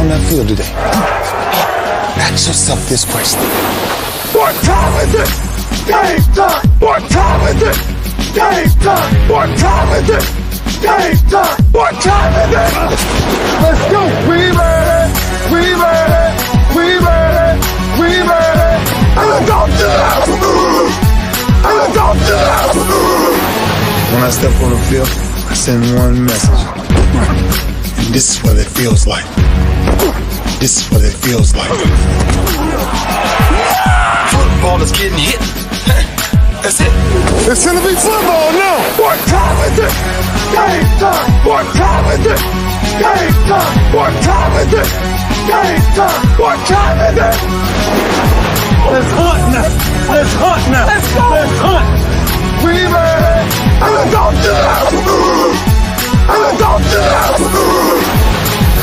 left field today. Ask yourself this question. What time is it? Game time! What time is it? Game time! What time is it? Game time! What time is it? Let's go! We made it! We made it! We made it! We made it! And let's go to the house! And let's go to the house! When I step on the field, I send one message. And this is what it feels like. This is what it feels like. Football is getting hit. That's it. It's gonna be football now! What time is it? Game time! What time is it? Game time! What time is it? Game time! What time is it? Let's hunt now! Let's hunt now! Let's go! Let's hunt! We made it! And let's go to the house! And let's go to the house!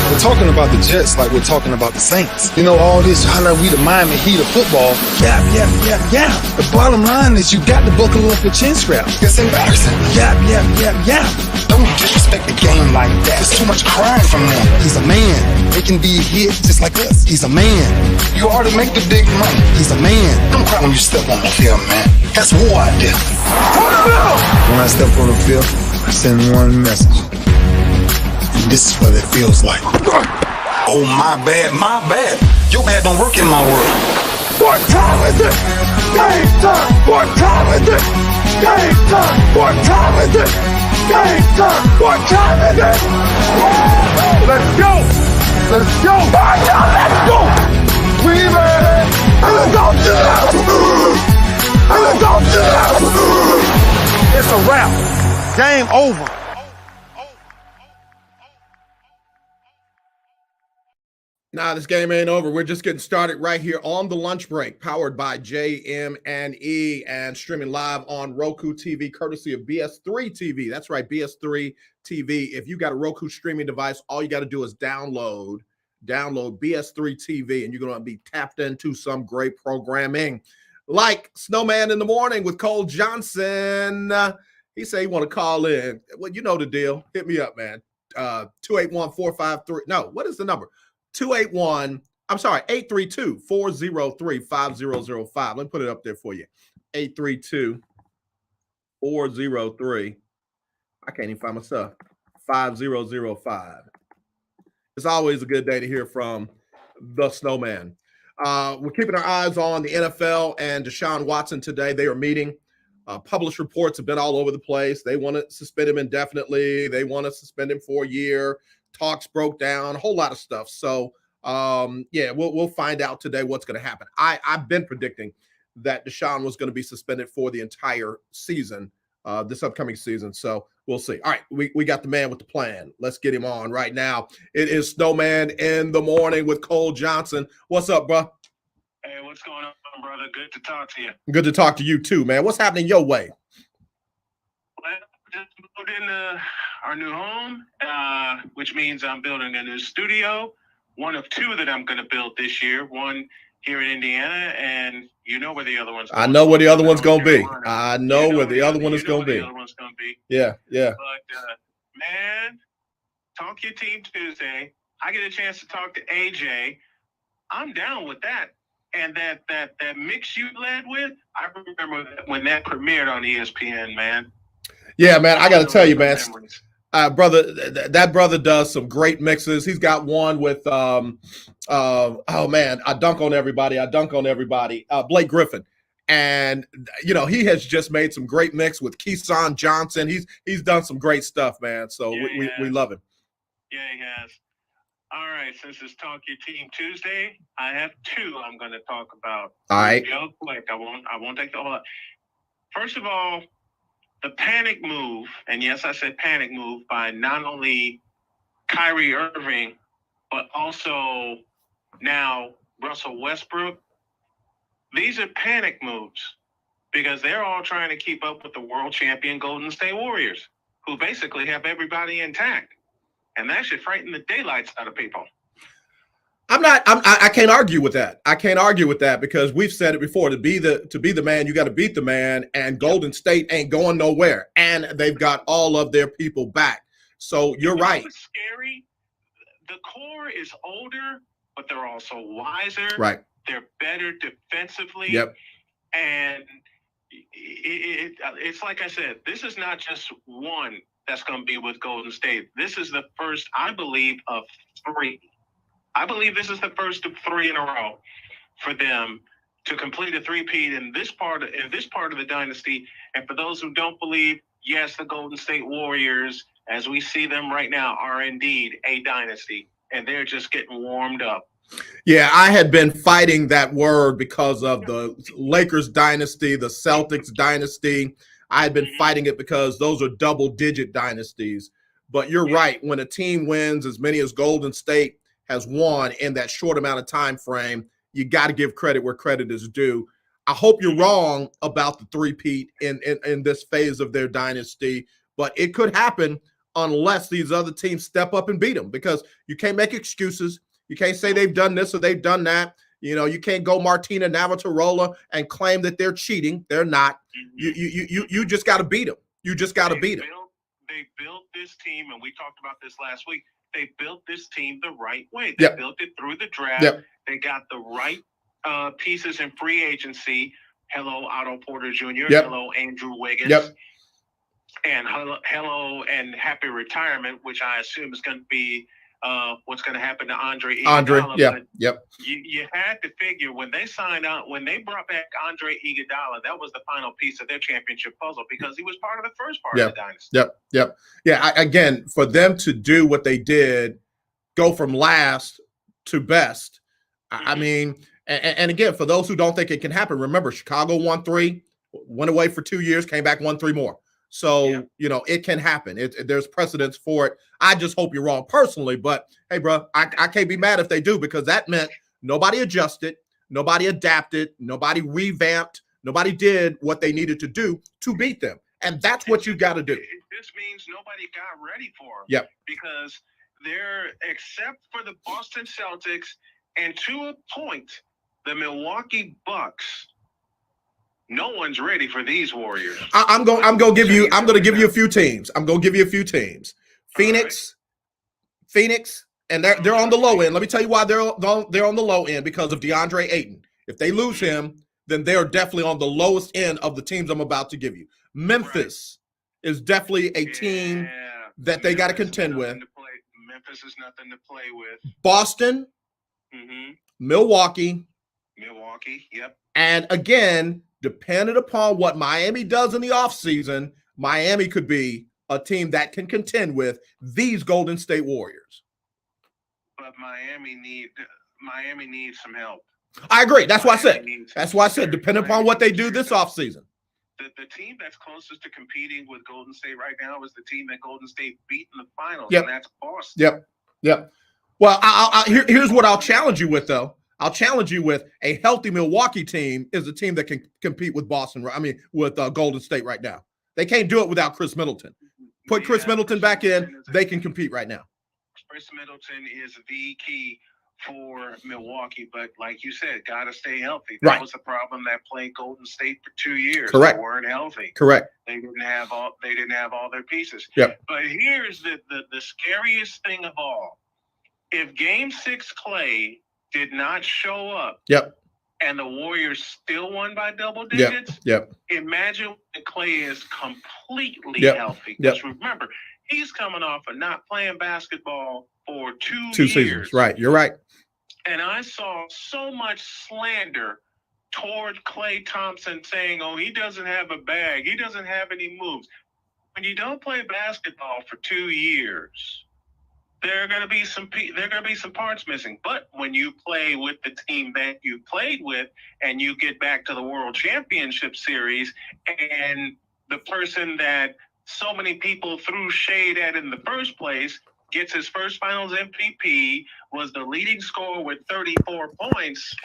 We're talking about the Jets like we're talking about the Saints. You know, all this, how like we the Miami Heat of football. Yap, yap, yap, yap. The bottom line is you got to buckle up your chin strap. It's embarrassing. Yap, yap, yap, yap. Don't disrespect the game like that. There's too much crying from them. He's a man. They can be hit just like us. He's a man. You already make the big money. He's a man. Don't cry when you step on the field, man. That's war out there. When I step on the field, I send one message. This is what it feels like. Oh, my bad, my bad. Your bad don't work in my world. What time is it? Game time! What time is it? Game time! What time is it? Game time! What time is it? Let's go! Let's go! Let's go! We made it! And let's go to the house! And let's go to the house! It's a wrap. Game over. Nah, this game ain't over. We're just getting started right here on the lunch break, powered by JM&E and streaming live on Roku TV, courtesy of BS3 TV. That's right, BS3 TV. If you got a Roku streaming device, all you got to do is download BS3 TV, and you're going to be tapped into some great programming, like Snowman in the Morning with Cole Johnson. He said he want to call in. Well, you know the deal. Hit me up, man. 281-453. No, what is the number? 832-403-5005. Let me put it up there for you. 832-403. I can't even find my stuff. 5005. It's always a good day to hear from the Snowman. We're keeping our eyes on the NFL and Deshaun Watson today. They are meeting. Published reports have been all over the place. They want to suspend him indefinitely. They want to suspend him for a year. Talks broke down, a whole lot of stuff. So, yeah, we'll find out today what's going to happen. I've been predicting that Deshaun was going to be suspended for the entire season, this upcoming season. So we'll see. All right, we got the man with the plan. Let's get him on right now. It is Snowman in the Morning with Cole Johnson. What's up, bro? Hey, what's going on, brother? Good to talk to you. Good to talk to you too, man. What's happening your way? Well, just moved into our new home, which means I'm building a new studio, one of two that I'm going to build this year, one here in Indiana, and you know where the other one's going. I know where the other one's going to be. I know where the other one is going to be. Yeah, yeah. But, man, Talk Your Team Tuesday. I get a chance to talk to AJ. I'm down with that. And that mix you led with, I remember when that premiered on ESPN, man. Yeah, man, I got to tell you, man, brother, that brother does some great mixes. He's got one with, oh man, I dunk on everybody. Blake Griffin. And, you know, he has just made some great mix with Keyshawn Johnson. He's done some great stuff, man. So yeah, we love him. Yeah, he has. All right, since it's Talk Your Team Tuesday, I have two I'm going to talk about. All right. Real quick. I won't take the whole lot. First of all, the panic move, and yes, I said panic move, by not only Kyrie Irving, but also now Russell Westbrook. These are panic moves because they're all trying to keep up with the world champion Golden State Warriors, who basically have everybody intact. And that should frighten the daylights out of people. I can't argue with that. I can't argue with that because we've said it before. To be the man, you got to beat the man. And Golden State ain't going nowhere. And they've got all of their people back. So you're right. What's scary? the core is older, but they're also wiser. Right. They're better defensively. Yep. And it's like I said, this is not just one that's going to be with Golden State. This is the first, I believe, of 3. I believe this is the first of 3 in a row for them to complete a three-peat in this part of the dynasty. And for those who don't believe, yes, the Golden State Warriors, as we see them right now, are indeed a dynasty, and they're just getting warmed up. Yeah, I had been fighting that word because of the Lakers dynasty, the Celtics dynasty. I had been fighting it because those are double-digit dynasties. But you're right. When a team wins as many as Golden State has won in that short amount of time frame, you got to give credit where credit is due. I hope you're wrong about the three-peat in this phase of their dynasty, but it could happen unless these other teams step up and beat them, because you can't make excuses. You can't say they've done this or they've done that. You know, you can't go Martina Navratilova and claim that they're cheating. They're not. You just got to beat them. You just got to beat them. They built this team, and we talked about this last week. They built this team the right way. They built it through the draft. They got the right pieces in free agency. Hello, Otto Porter Jr. Hello, Andrew Wiggins. And hello and happy retirement, which I assume is going to be what's going to happen to Andre Iguodala. You had to figure when they brought back Andre Iguodala, that was the final piece of their championship puzzle, because he was part of the first part of the dynasty. Again, for them to do what they did, go from last to best. I mean, and again, for those who don't think it can happen, remember, Chicago won 3, went away for 2 years, came back, won 3 more. So, you know, it can happen. There's precedence for it. I just hope you're wrong personally. But, hey, bro, I can't be mad if they do, because that meant nobody adjusted, nobody adapted, nobody revamped, nobody did what they needed to do to beat them. And that's what you got to do. This means nobody got ready for them. Because they're, except for the Boston Celtics and to a point, the Milwaukee Bucks, no one's ready for these Warriors. I'm going to give you a few teams. I'm going to give you a few teams. Phoenix, and they're on the low end. Let me tell you why they're on the low end, because of DeAndre Ayton. If they lose him, then they're definitely on the lowest end of the teams I'm about to give you. Memphis is definitely a team that they got to contend with. Memphis is nothing to play with. Boston, Milwaukee, and again, depending upon what Miami does in the offseason, Miami could be a team that can contend with these Golden State Warriors. But Miami needs some help. I agree. That's why I said depending upon what they do this offseason. The team that's closest to competing with Golden State right now is the team that Golden State beat in the finals, and that's Boston. Well, here's what I'll challenge you with, though. I'll challenge you with a healthy Milwaukee team is a team that can compete with with Golden State right now. They can't do it without Chris Middleton. Put Chris Middleton back in, they can compete right now. Chris Middleton is the key for Milwaukee, but like you said, got to stay healthy. That was the problem that played Golden State for 2 years. Correct. They weren't healthy. Correct. They didn't have all their pieces. Yep. But here's the scariest thing of all. If Game 6 Clay did not show up, and the Warriors still won by double digits, imagine when Clay is completely healthy. Because remember, he's coming off of not playing basketball for 2 years. Seasons. Right. You're right. And I saw so much slander toward Klay Thompson saying, oh, he doesn't have a bag. He doesn't have any moves. When you don't play basketball for 2 years, there are going to be some parts missing. But when you play with the team that you played with and you get back to the World Championship Series, and the person that so many people threw shade at in the first place gets his first finals MVP, was the leading scorer with 34 points.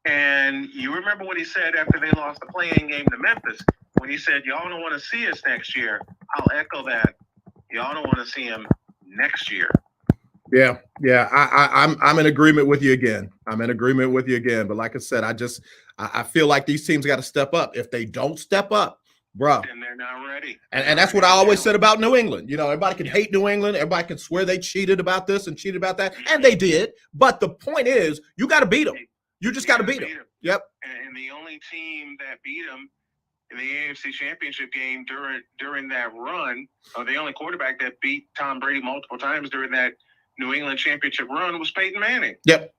And you remember what he said after they lost the play-in game to Memphis, when he said, y'all don't want to see us next year. I'll echo that. Y'all don't want to see him next year. Yeah. I'm in agreement with you again. But like I said, I feel like these teams got to step up. If they don't step up, bro. Then they're not ready. And that's what I always said about New England. You know, everybody can hate New England. Everybody can swear they cheated about this and cheated about that. And they did. But the point is, you got to beat them. You just got to beat them. Yep. And the only team that beat them in the AFC Championship game during that run, or the only quarterback that beat Tom Brady multiple times during that New England Championship run was Peyton Manning. Yep.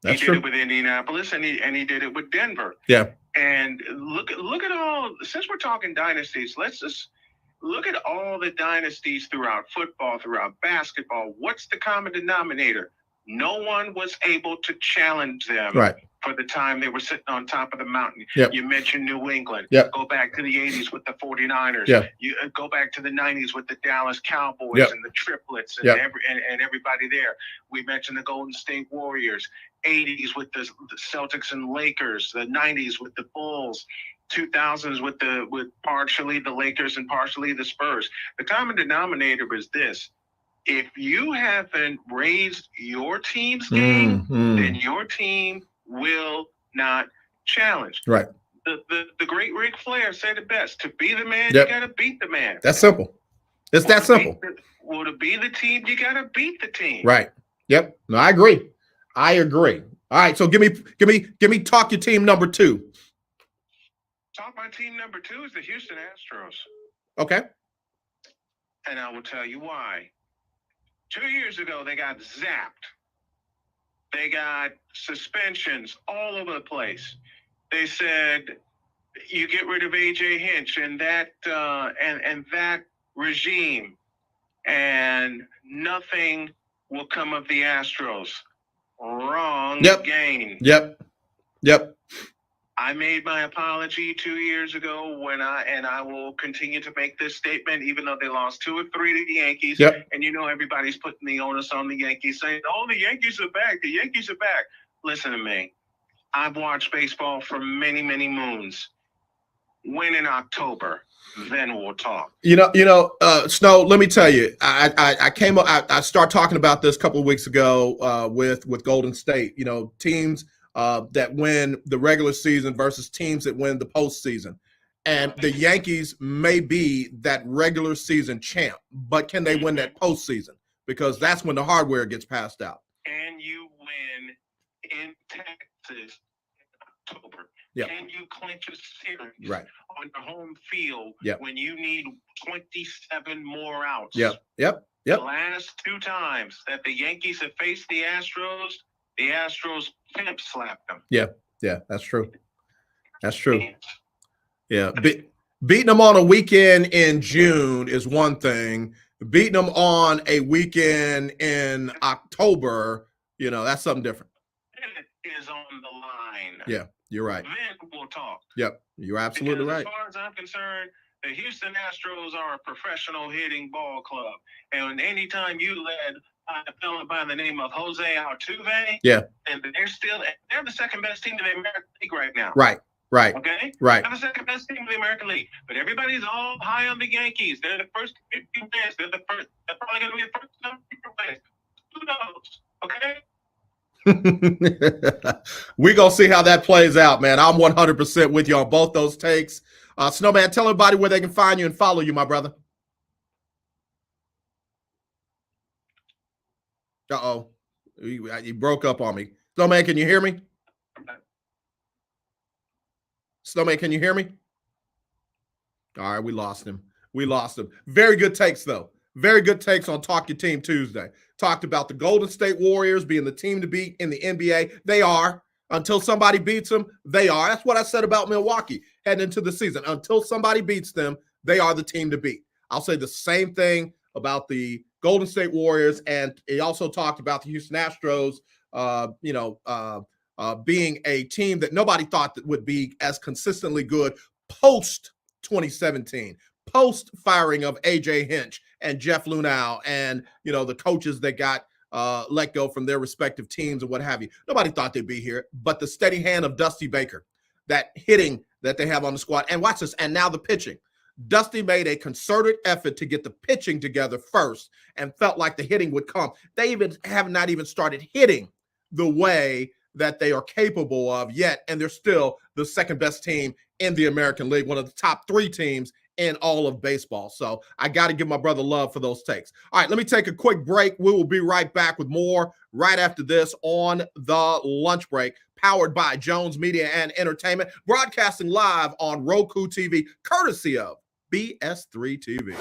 That's true. He did it with Indianapolis, and he did it with Denver. Yeah. And look at all. Since we're talking dynasties, let's just look at all the dynasties throughout football, throughout basketball. What's the common denominator? No one was able to challenge them for the time they were sitting on top of the mountain. Yep. You mentioned New England. Yep. Go back to the 80s with the 49ers. Yep. You go back to the 90s with the Dallas Cowboys Yep. and the triplets and, Yep. and everybody there. We mentioned the Golden State Warriors. 80s with the Celtics and Lakers. The 90s with the Bulls. 2000s with partially the Lakers and partially the Spurs. The common denominator is this. If you haven't raised your team's game, then your team will not challenge. Right. The great Ric Flair said it best. To be the man, Yep. you got to beat the man. That's simple. It's that simple. To be the team, you got to beat the team. Right. Yep. No, I agree. All right. So give me talk your team number 2. My team number 2 is the Houston Astros. Okay. And I will tell you why. 2 years ago, they got zapped. They got suspensions all over the place. They said, you get rid of A.J. Hinch and that and that regime, and nothing will come of the Astros. Wrong game. Yep. I made my apology 2 years ago and I will continue to make this statement, even though they lost 2 or 3 to the Yankees. Yep. And everybody's putting the onus on the Yankees, saying, "Oh, the Yankees are back. The Yankees are back." Listen to me. I've watched baseball for many, many moons. Win in October, then we'll talk. Snow. Let me tell you, I started talking about this a couple of weeks ago with Golden State. Teams that win the regular season versus teams that win the postseason. And the Yankees may be that regular season champ, but can they win that postseason? Because that's when the hardware gets passed out. Can you win in Texas in October? Yep. Can you clinch a series Right. on your home field Yep. when you need 27 more outs? Yep. The last 2 times that the Yankees have faced the Astros pimp slapped them. Yeah, that's true. Yeah, beating them on a weekend in June is one thing. Beating them on a weekend in October, that's something different. It is on the line. Yeah, you're right. Then we'll talk. Yep, you're absolutely because right. As far as I'm concerned, the Houston Astros are a professional hitting ball club. And anytime you led a fellow by the name of Jose Altuve, and they're the second best team in the American League right now. Right. Okay? Right. They're the second best team in the American League. But everybody's all high on the Yankees. They're the first 50 wins. They're probably going to be the first 50 wins. Who knows? Okay? We're going to see how that plays out, man. I'm 100% with you on both those takes. Snowman, tell everybody where they can find you and follow you, my brother. Uh-oh. You broke up on me. Snowman, can you hear me? Snowman, can you hear me? All right, we lost him. Very good takes, though. Very good takes on Talk Your Team Tuesday. Talked about the Golden State Warriors being the team to beat in the NBA. They are. Until somebody beats them, they are. That's what I said about Milwaukee heading into the season. Until somebody beats them, they are the team to beat. I'll say the same thing about the Golden State Warriors, and he also talked about the Houston Astros, being a team that nobody thought that would be as consistently good post 2017, post firing of A.J. Hinch and Jeff Lunau, and the coaches that got let go from their respective teams and what have you. Nobody thought they'd be here, but the steady hand of Dusty Baker, that hitting that they have on the squad, and watch this, and now the pitching. Dusty made a concerted effort to get the pitching together first and felt like the hitting would come. They have not even started hitting the way that they are capable of yet, and they're still the second best team in the American League, one of the top 3 teams in all of baseball. So I got to give my brother love for those takes. All right, let me take a quick break. We will be right back with more right after this on the lunch break, powered by Jones Media and Entertainment, broadcasting live on Roku TV, courtesy of BS3 TV.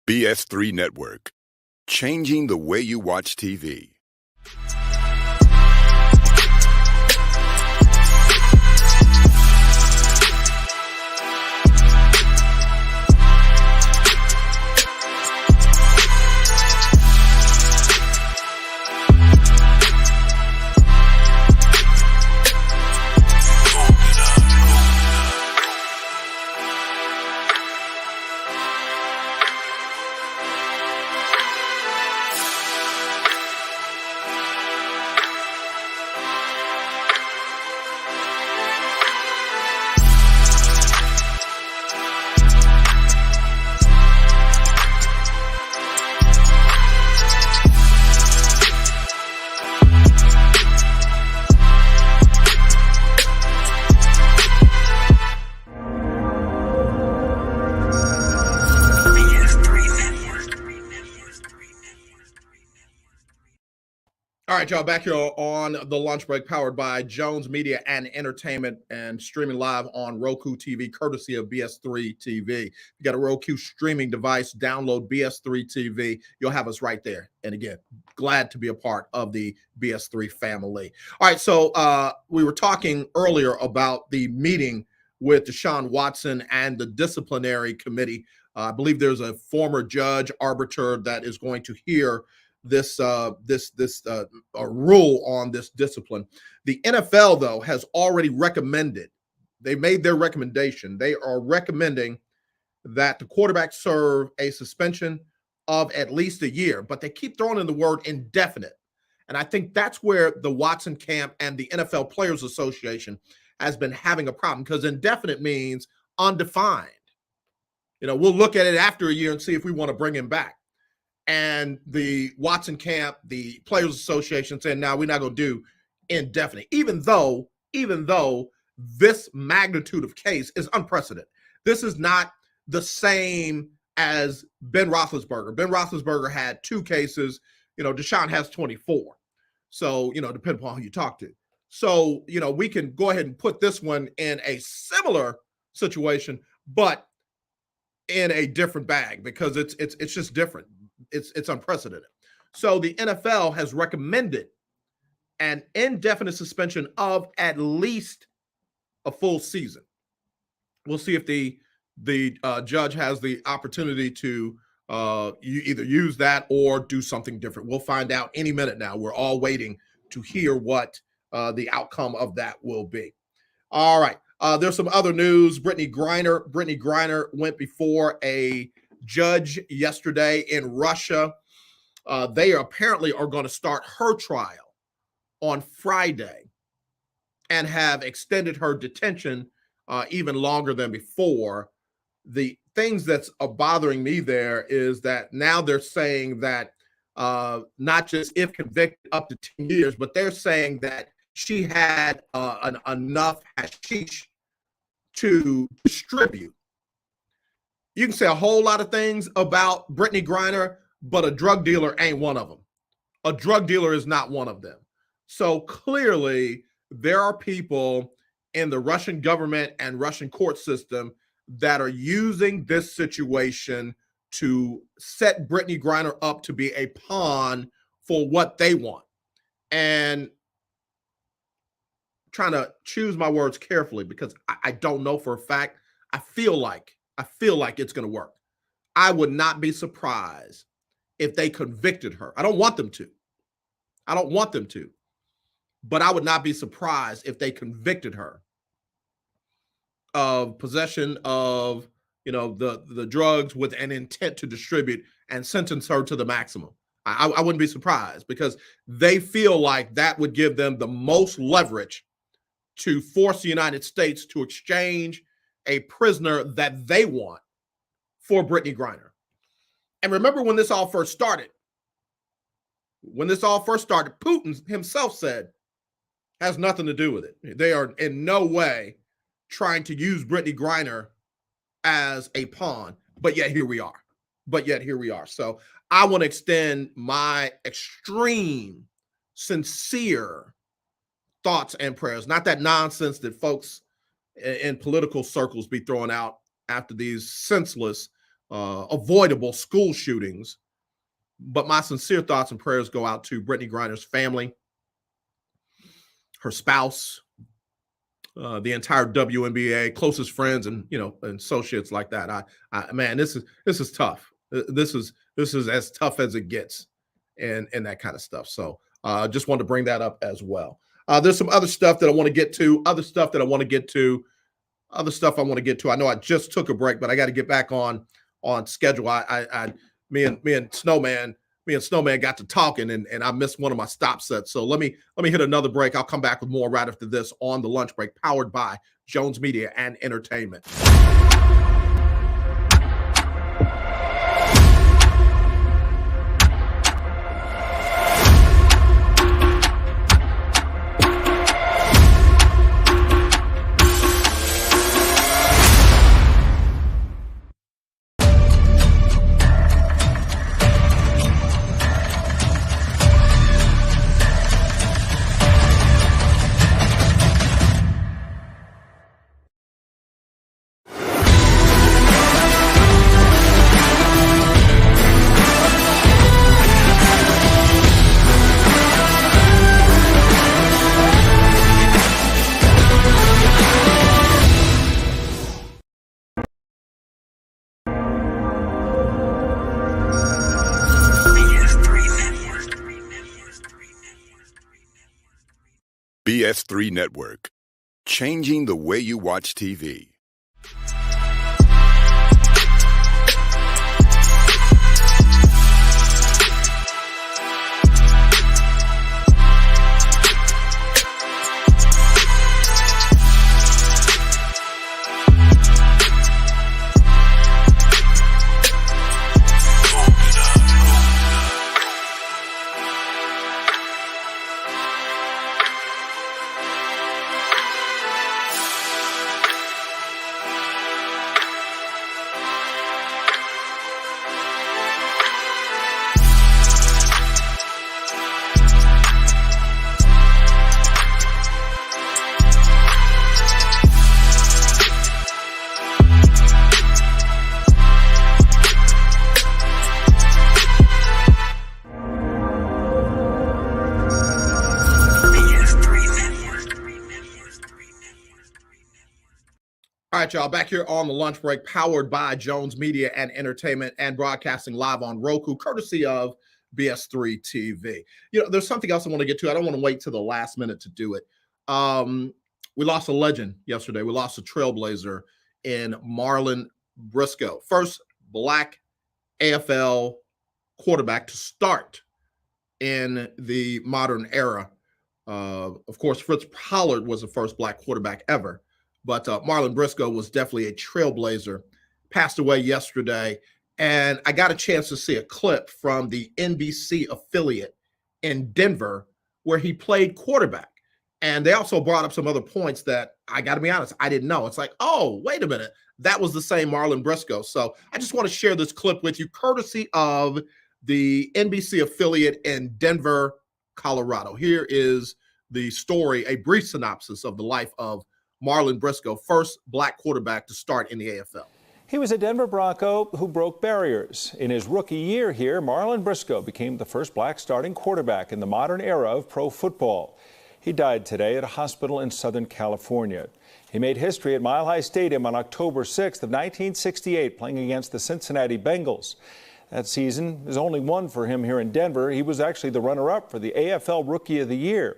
BS3 Network, changing the way you watch TV. All right, y'all, back here on the lunch break, powered by Jones Media and Entertainment and streaming live on Roku TV, courtesy of BS3 TV. You got a Roku streaming device, download BS3 TV. You'll have us right there. And again, glad to be a part of the BS3 family. All right, so we were talking earlier about the meeting with Deshaun Watson and the disciplinary committee. I believe there's a former judge arbiter that is going to hear this rule on this discipline. The NFL, though, has already recommended, they made their recommendation. They are recommending that the quarterback serve a suspension of at least a year, but they keep throwing in the word indefinite. And I think that's where the Watson camp and the NFL Players Association has been having a problem, because indefinite means undefined. You know, we'll look at it after a year and see if we want to bring him back. And the Watson camp, the Players Association said, no, we're not going to do indefinite, even though this magnitude of case is unprecedented. This is not the same as Ben Roethlisberger. Ben Roethlisberger had 2 cases. You know, Deshaun has 24. So, you know, depending upon who you talk to. So, you know, we can go ahead and put this one in a similar situation, but in a different bag, because it's just different. It's unprecedented. So the NFL has recommended an indefinite suspension of at least a full season. We'll see if the judge has the opportunity to either use that or do something different. We'll find out any minute now. We're all waiting to hear what the outcome of that will be. All right. There's some other news. Brittany Griner went before a judge yesterday in Russia. They apparently are going to start her trial on Friday and have extended her detention even longer than before. The things that's bothering me there is that now they're saying that not just if convicted up to 10 years, but they're saying that she had enough hashish to distribute. You can say a whole lot of things about Brittany Griner, but a drug dealer ain't one of them. A drug dealer is not one of them. So clearly, there are people in the Russian government and Russian court system that are using this situation to set Brittany Griner up to be a pawn for what they want. And trying to choose my words carefully because I don't know for a fact. I feel like it's going to work. I would not be surprised if they convicted her. I don't want them to. But I would not be surprised if they convicted her of possession of, the drugs with an intent to distribute and sentence her to the maximum. I wouldn't be surprised because they feel like that would give them the most leverage to force the United States to exchange a prisoner that they want for Brittany Griner. And remember when this all first started? Putin himself said, has nothing to do with it. They are in no way trying to use Brittany Griner as a pawn, but yet here we are. So I want to extend my extreme, sincere thoughts and prayers, not that nonsense that folks in political circles be throwing out after these senseless, avoidable school shootings. But my sincere thoughts and prayers go out to Brittany Griner's family, her spouse, the entire WNBA, closest friends, and and associates like that. Man, this is tough. This is as tough as it gets, and that kind of stuff. So just wanted to bring that up as well. There's some other stuff that I want to get to. Other stuff I want to get to. I know I just took a break, but I got to get back on schedule. Me and Snowman got to talking, and I missed one of my stop sets. So let me hit another break. I'll come back with more right after this on the lunch break, powered by Jones Media and Entertainment. BS3 Network, changing the way you watch TV. All right, y'all, back here on the lunch break, powered by Jones Media and Entertainment and broadcasting live on Roku, courtesy of BS3 TV. There's something else I want to get to. I don't want to wait till the last minute to do it. We lost a legend yesterday. We lost a trailblazer in Marlon Briscoe, first Black AFL quarterback to start in the modern era. Of course, Fritz Pollard was the first Black quarterback ever. But Marlon Briscoe was definitely a trailblazer, passed away yesterday. And I got a chance to see a clip from the NBC affiliate in Denver where he played quarterback. And they also brought up some other points that I got to be honest, I didn't know. It's like, oh, wait a minute. That was the same Marlon Briscoe. So I just want to share this clip with you, courtesy of the NBC affiliate in Denver, Colorado. Here is the story, a brief synopsis of the life of Marlon Briscoe, first Black quarterback to start in the AFL. He was a Denver Bronco who broke barriers. In his rookie year here, Marlon Briscoe became the first black starting quarterback in the modern era of pro football. He died today at a hospital in Southern California. He made history at Mile High Stadium on October 6th of 1968, playing against the Cincinnati Bengals. That season is only one for him here in Denver. He was actually the runner-up for the AFL Rookie of the Year.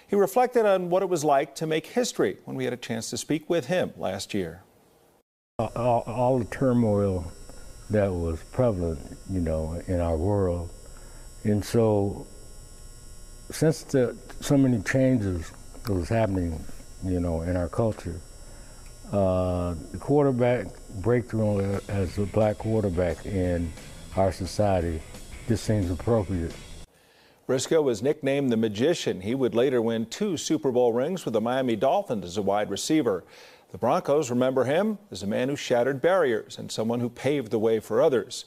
He reflected on what it was like to make history when we had a chance to speak with him last year. All the turmoil that was prevalent, in our world. And so, since so many changes that was happening, in our culture, the quarterback breakthrough as a black quarterback in our society just seems appropriate. Briscoe was nicknamed the Magician. He would later win 2 Super Bowl rings with the Miami Dolphins as a wide receiver. The Broncos remember him as a man who shattered barriers and someone who paved the way for others.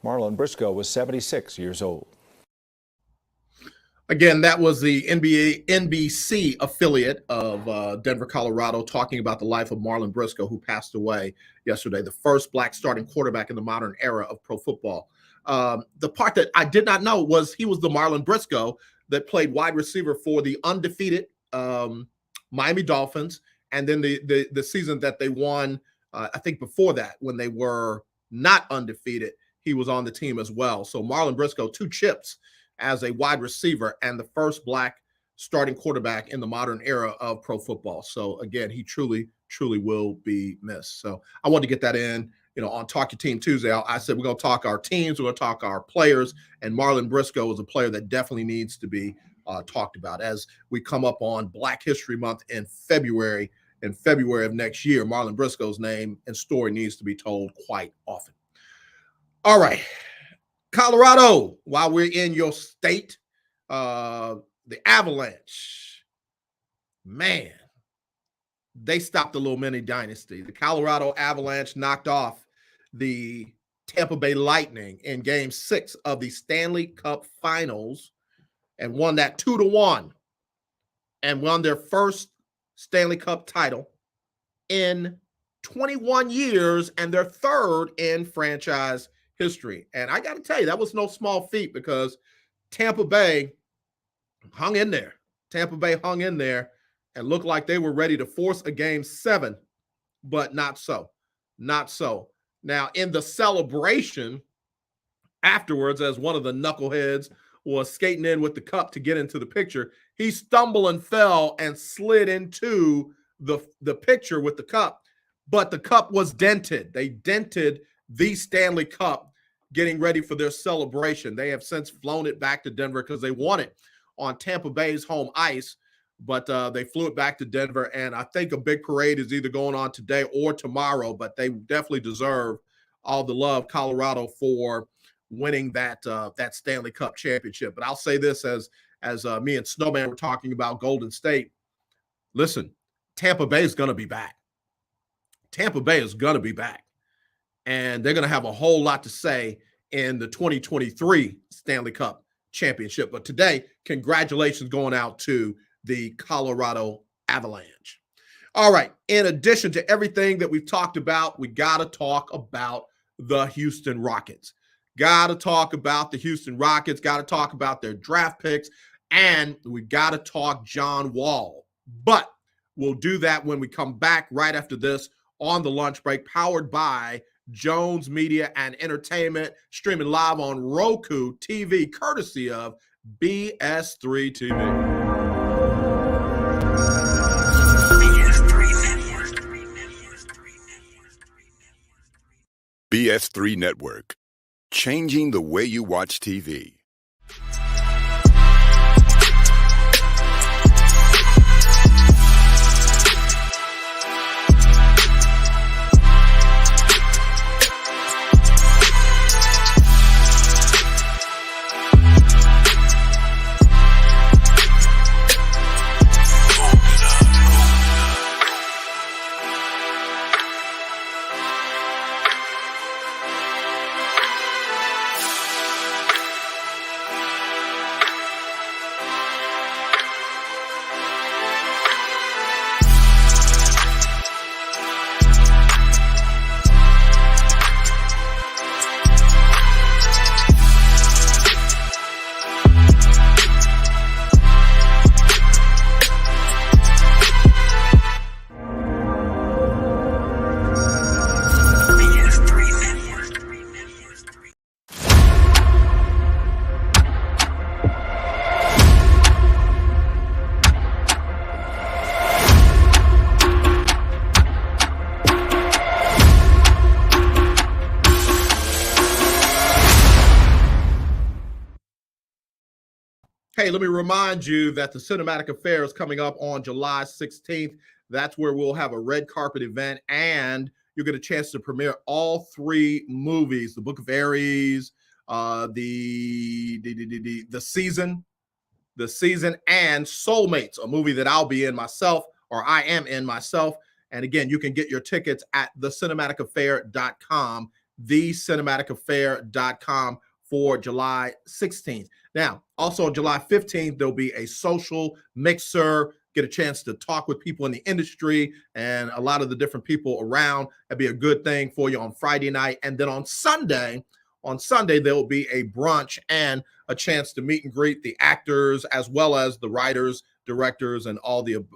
Marlon Briscoe was 76 years old. Again, that was the NBC affiliate of Denver, Colorado, talking about the life of Marlon Briscoe, who passed away yesterday, the first black starting quarterback in the modern era of pro football. The part that I did not know was he was the Marlon Briscoe that played wide receiver for the undefeated Miami Dolphins. And then the season that they won, I think before that, when they were not undefeated, he was on the team as well. So Marlon Briscoe, 2 chips as a wide receiver and the first black starting quarterback in the modern era of pro football. So again, he truly, truly will be missed. So I wanted to get that in, on Talk Your Team Tuesday. I said we're going to talk our teams, we're going to talk our players, and Marlon Briscoe is a player that definitely needs to be talked about as we come up on Black History Month in February. In February of next year, Marlon Briscoe's name and story needs to be told quite often. All right, Colorado, while we're in your state, the Avalanche, man, they stopped the little mini dynasty. The Colorado Avalanche knocked off the Tampa Bay Lightning in Game 6 of the Stanley Cup Finals and won that 2-1 and won their first Stanley Cup title in 21 years and their third in franchise history. And I got to tell you, that was no small feat because Tampa Bay hung in there. Tampa Bay hung in there and looked like they were ready to force a Game 7, but not so. Not so. Now, in the celebration afterwards, as one of the knuckleheads was skating in with the cup to get into the picture, he stumbled and fell and slid into the picture with the cup, but the cup was dented. They dented the Stanley Cup getting ready for their celebration. They have since flown it back to Denver because they won it on Tampa Bay's home ice, but they flew it back to Denver, and I think a big parade is either going on today or tomorrow, but they definitely deserve all the love, Colorado, for winning that Stanley Cup championship. But I'll say this as me and Snowman were talking about Golden State. Listen, Tampa Bay is going to be back. Tampa Bay is going to be back. And they're going to have a whole lot to say in the 2023 Stanley Cup championship. But today, congratulations going out to the Colorado Avalanche. All right. In addition to everything that we've talked about, we got to talk about the Houston Rockets. Got to talk about the Houston Rockets. Got to talk about their draft picks. And we got to talk John Wall. But we'll do that when we come back right after this on the lunch break, powered by Jones Media and Entertainment, streaming live on Roku TV, courtesy of BS3 TV. BS3 Network, changing the way you watch TV. Hey, let me remind you that the Cinematic Affair is coming up on July 16th. That's where we'll have a red carpet event, and you'll get a chance to premiere all 3 movies: The Book of Aries, the season, and Soulmates, a movie that I'll be in myself, or I am in myself. And again, you can get your tickets at thecinematicafair.com, thecinematicafair.com for July 16th. Now, also on July 15th, there'll be a social mixer, get a chance to talk with people in the industry and a lot of the different people around. That'd be a good thing for you on Friday night. And then on Sunday, there will be a brunch and a chance to meet and greet the actors as well as the writers, directors, and all the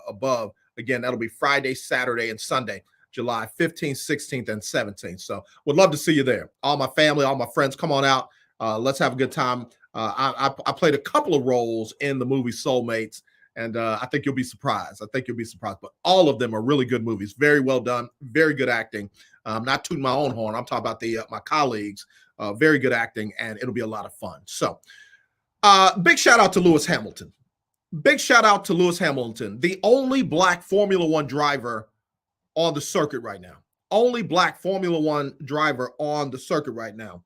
above. Again, that'll be Friday, Saturday, and Sunday, July 15th, 16th, and 17th. So would love to see you there. All my family, all my friends, come on out. Let's have a good time. I played a couple of roles in the movie Soulmates, and I think you'll be surprised. But all of them are really good movies. Very well done. Very good acting. Not tooting my own horn. I'm talking about my colleagues. Very good acting, and it'll be a lot of fun. So big shout out to Lewis Hamilton. The only black Formula One driver on the circuit right now.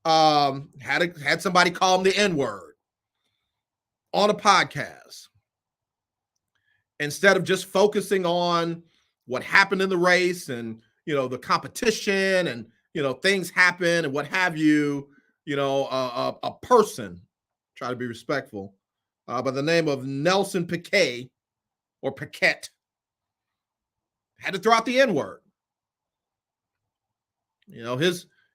Had somebody call him the N-word on a podcast. Instead of just focusing on what happened in the race and, the competition and, things happen and what have you, a person, try to be respectful, by the name of Nelson Piquet, had to throw out the N-word.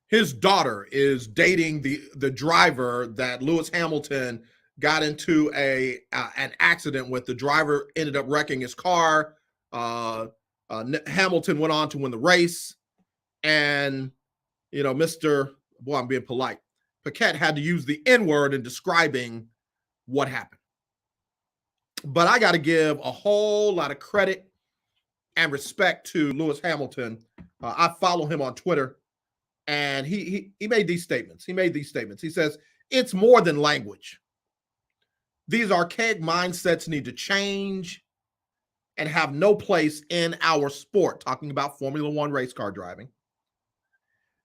His daughter is dating the driver that Lewis Hamilton got into an accident with. The driver ended up wrecking his car. Hamilton went on to win the race, and I'm being polite. Piquet had to use the N-word in describing what happened. But I got to give a whole lot of credit and respect to Lewis Hamilton. I follow him on Twitter, and he made these statements. He says, it's more than language. These archaic mindsets need to change and have no place in our sport, talking about Formula One race car driving.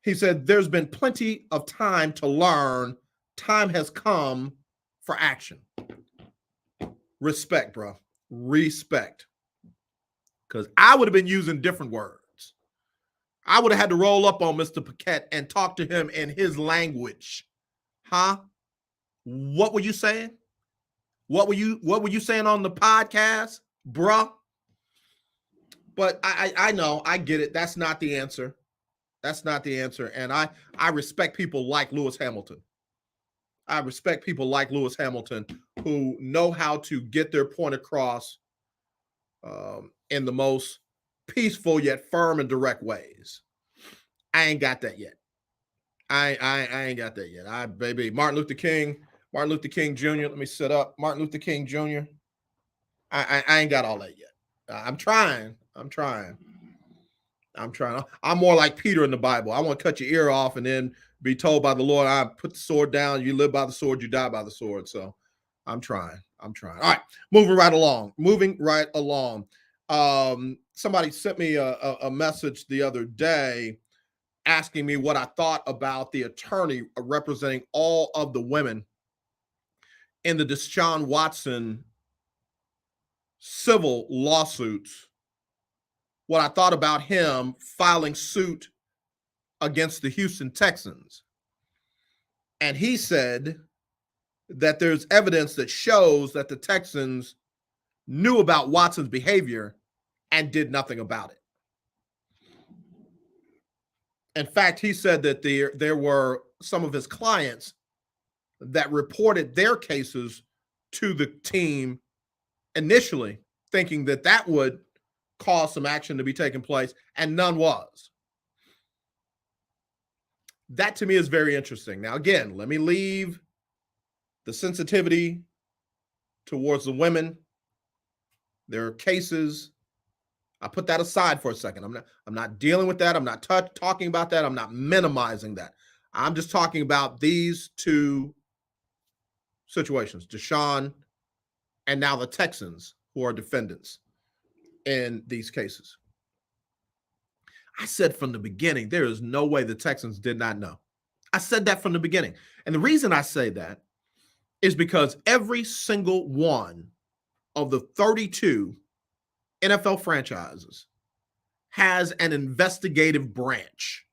He said, there's been plenty of time to learn. Time has come for action. Respect, bro. Respect. Because I would have been using different words. I would have had to roll up on Mr. Piquet and talk to him in his language. Huh? What were you saying? What were you saying on the podcast, bruh? But I know, I get it. That's not the answer. And I respect people like Lewis Hamilton. Who know how to get their point across in the most peaceful yet firm and direct ways. I ain't got that yet. I ain't got that yet. Baby, Martin Luther King Jr. Let me sit up. Martin Luther King Jr. I ain't got all that yet. I'm trying. I'm more like Peter in the Bible. I want to cut your ear off and then be told by the Lord, I put the sword down. You live by the sword, you die by the sword. So I'm trying. All right, moving right along. Somebody sent me a message the other day asking me what I thought about the attorney representing all of the women in the Deshaun Watson civil lawsuits. What I thought about him filing suit against the Houston Texans. And he said that there's evidence that shows that the Texans knew about Watson's behavior and did nothing about it. In fact, he said that there were some of his clients that reported their cases to the team initially, thinking that would cause some action to be taking place, and none was. That to me is very interesting. Now, again, let me leave the sensitivity towards the women. There are cases. I put that aside for a second. I'm not dealing with that. I'm not talking about that. I'm not minimizing that. I'm just talking about these two situations, Deshaun and now the Texans, who are defendants in these cases. I said from the beginning, there is no way the Texans did not know. I said that from the beginning. And the reason I say that is because every single one of the 32 NFL franchises has an investigative branch,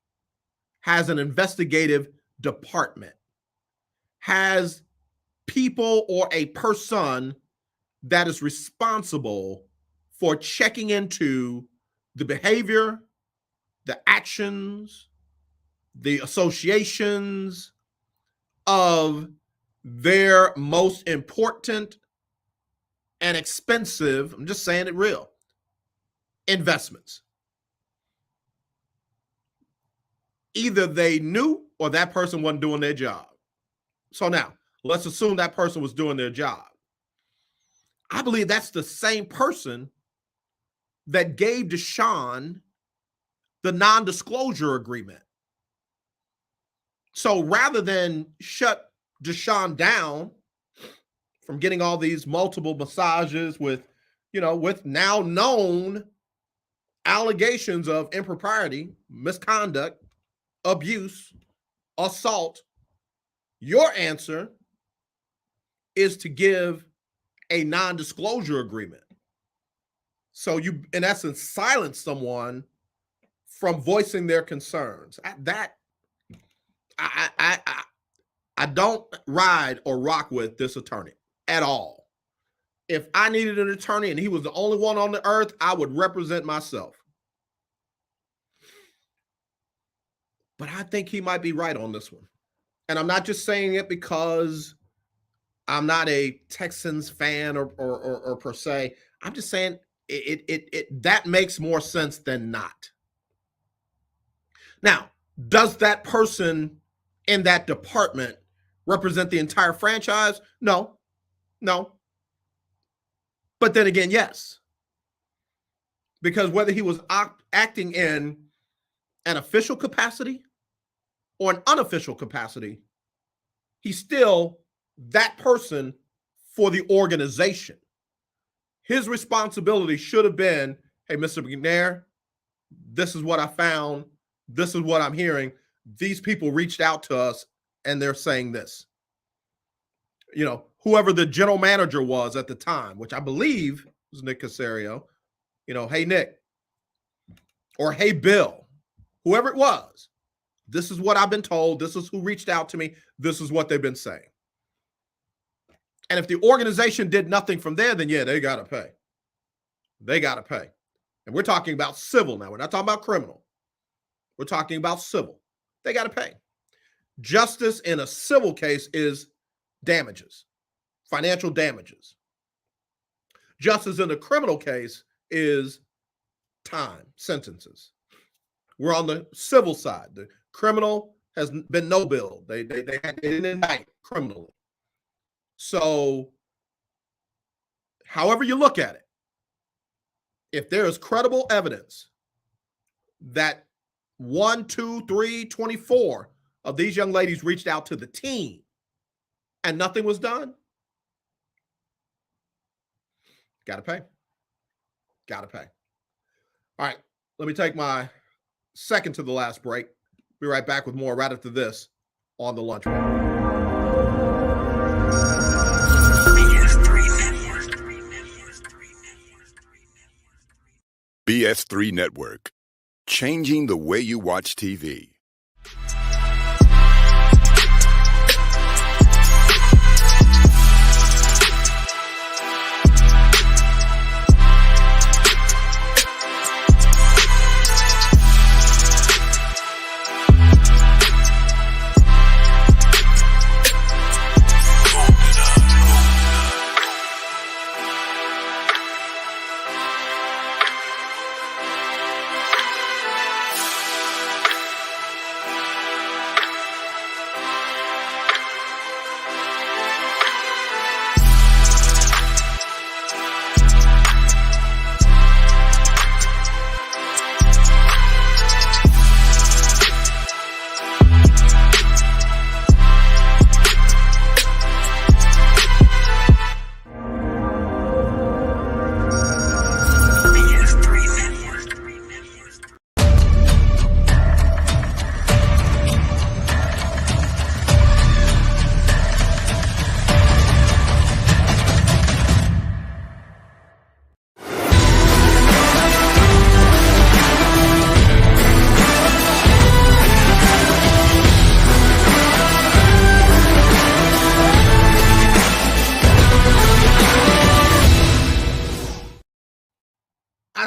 has an investigative department, has people or a person that is responsible for checking into the behavior, the actions, the associations of their most important and expensive, I'm just saying it real, investments. Either they knew or that person wasn't doing their job. So now, let's assume that person was doing their job. I believe that's the same person that gave Deshaun the non-disclosure agreement. So rather than shut Deshaun down from getting all these multiple massages with now known allegations of impropriety, misconduct, abuse, assault, your answer is to give a non-disclosure agreement. So you, in essence, silence someone from voicing their concerns. I don't ride or rock with this attorney at all. If I needed an attorney and he was the only one on the earth, I would represent myself. But I think he might be right on this one. And I'm not just saying it because I'm not a Texans fan or per se. I'm just saying it that makes more sense than not. Now, does that person in that department represent the entire franchise? No. But then again, yes. Because whether he was acting in an official capacity or an unofficial capacity, he's still that person for the organization. His responsibility should have been, hey, Mr. McNair, this is what I found. This is what I'm hearing. These people reached out to us and they're saying this. Whoever the general manager was at the time, which I believe was Nick Caserio, hey, Nick, or hey, Bill, whoever it was, this is what I've been told. This is who reached out to me. This is what they've been saying. And if the organization did nothing from there, then yeah, they got to pay. They got to pay. And we're talking about civil now. We're not talking about criminal. We're talking about civil. They got to pay. Justice in a civil case is damages, financial damages. Justice in a criminal case is time, sentences. We're on the civil side. The criminal has been no bill. They didn't indict criminally. So, however you look at it, if there is credible evidence that 1, 2, 3, 24 of these young ladies reached out to the team and nothing was done, got to pay. Got to pay. All right, let me take my second to the last break. Be right back with more right after this on the lunch break. BS3 Network, changing the way you watch TV.